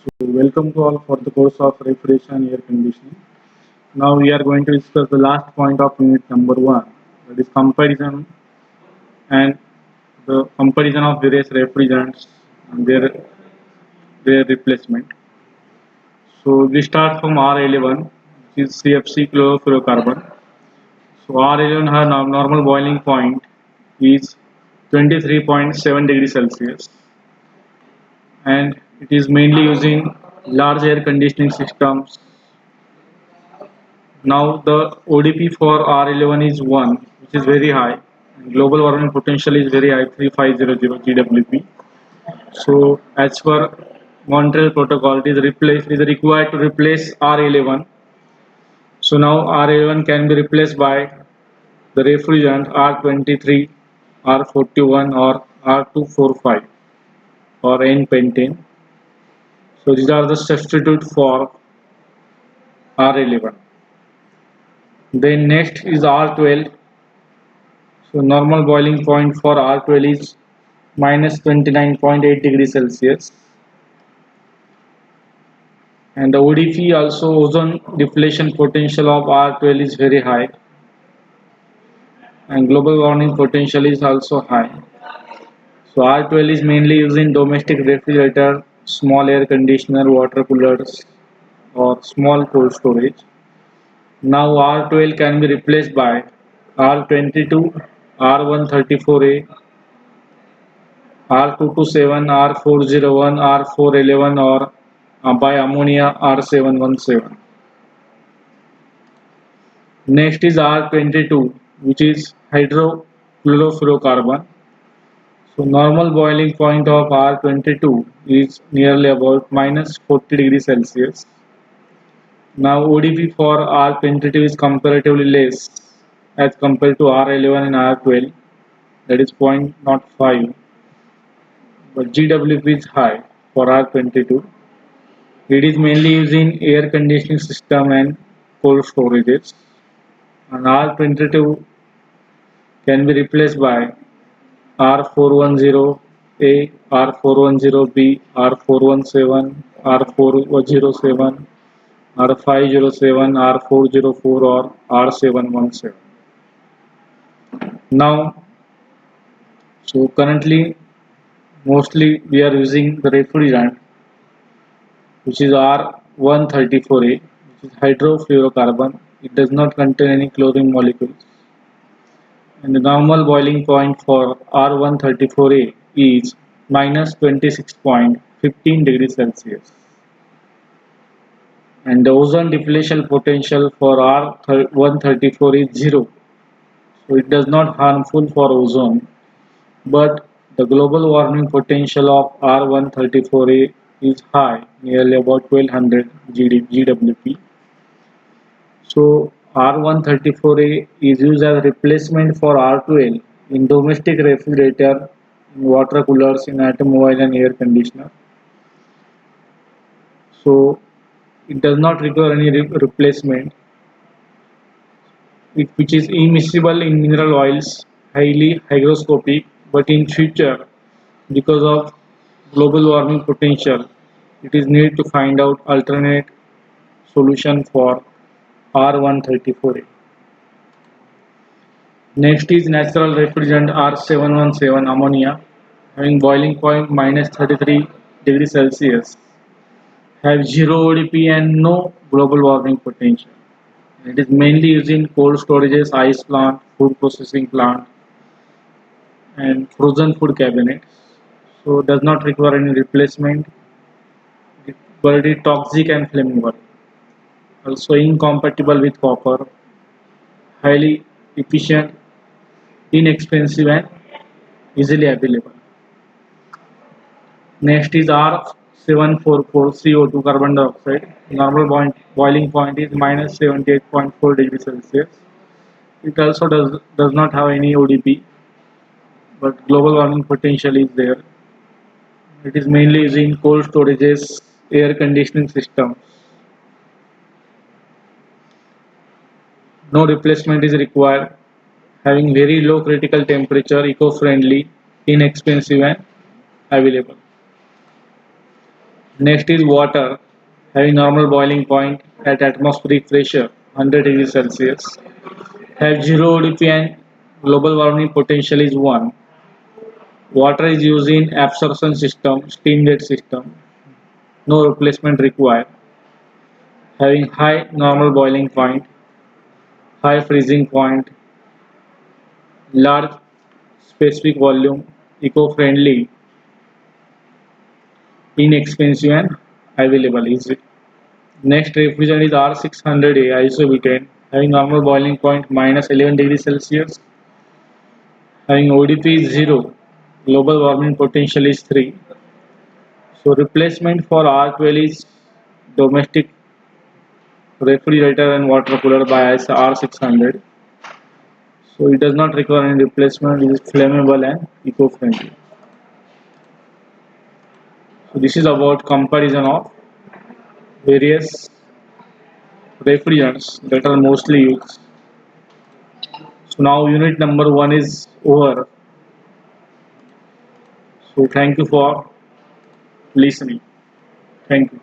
So welcome to all for the course of refrigeration and air conditioning. Now we are going to discuss the last point of unit number one, that is comparison and the comparison of various refrigerants and their replacement. So we start from R11, which is CFC chlorofluorocarbon. So R11 has normal boiling point is 23.7 degrees Celsius, and it is mainly used in large air conditioning systems. Now the ODP for R11 is 1, which is very high. And global warming potential is very high, 3500 GWP. So as per Montreal Protocol, it is required to replace R11. So now R11 can be replaced by the refrigerant R23, R41 or R245 or N-pentane. So these are the substitute for R11. Then next is R12. So normal boiling point for R12 is minus 29.8 degrees Celsius. And the ODP also ozone depletion potential of R12 is very high. And global warming potential is also high. So R12 is mainly used in domestic refrigerator, small air conditioner, water coolers or small cold storage. Now R12 can be replaced by R22, R134A, R227, R401, R411 or by ammonia R717. Next is R22, which is hydrofluorocarbon. So normal boiling point of R22 is nearly about minus 40 degrees Celsius. Now ODP for R22 is comparatively less as compared to R11 and R12, that is 0.05, but GWP is high for R22. It is mainly used in air conditioning system and cold storages. And R22 can be replaced by R410A, R410B, R417, R407, R507, R404 or R717. Now, so currently mostly we are using the refrigerant which is R134A, which is hydrofluorocarbon. It does not contain any chlorine molecules. And the normal boiling point for R134A is minus 26.15 degrees Celsius. And the ozone depletion potential for R134 is 0. So it does not harmful for ozone, but the global warming potential of R134A is high, nearly about 1200 GWP. So R134A is used as replacement for R12 in domestic refrigerator, in water coolers, in automobile and air conditioner. So it does not require any replacement, which is immiscible in mineral oils, highly hygroscopic, but in future, because of global warming potential, it is need to find out alternate solution for R134A. Next is natural refrigerant R717 ammonia, having boiling point minus 33 degrees Celsius, have zero ODP and no global warming potential. It is mainly used in cold storages, ice plant, food processing plant, and frozen food cabinets. So does not require any replacement, but it is toxic and flammable. Also incompatible with copper, highly efficient, inexpensive and easily available. Next is R744 CO2 carbon dioxide. Normal boiling point is minus 78.4 degrees Celsius. It also does not have any ODP, but global warming potential is there. It is mainly used in cold storages, air conditioning systems. No replacement is required. Having very low critical temperature, eco-friendly, inexpensive and available. Next is water, having normal boiling point at atmospheric pressure 100 degrees Celsius. Have 0 ODP and global warming potential is 1. Water is used in absorption system, steam jet system. No replacement required. Having high normal boiling point, high freezing point, large specific volume, eco-friendly, inexpensive and available easily. Next refrigerant is R600A isobutane, having normal boiling point minus 11 degrees Celsius, having ODP is 0, global warming potential is 3. So replacement for R12 is domestic refrigerator and water cooler by R600. So it does not require any replacement, it is flammable and eco-friendly. So this is about comparison of various refrigerants that are mostly used. So now unit number 1 is over. So thank you for listening. Thank you.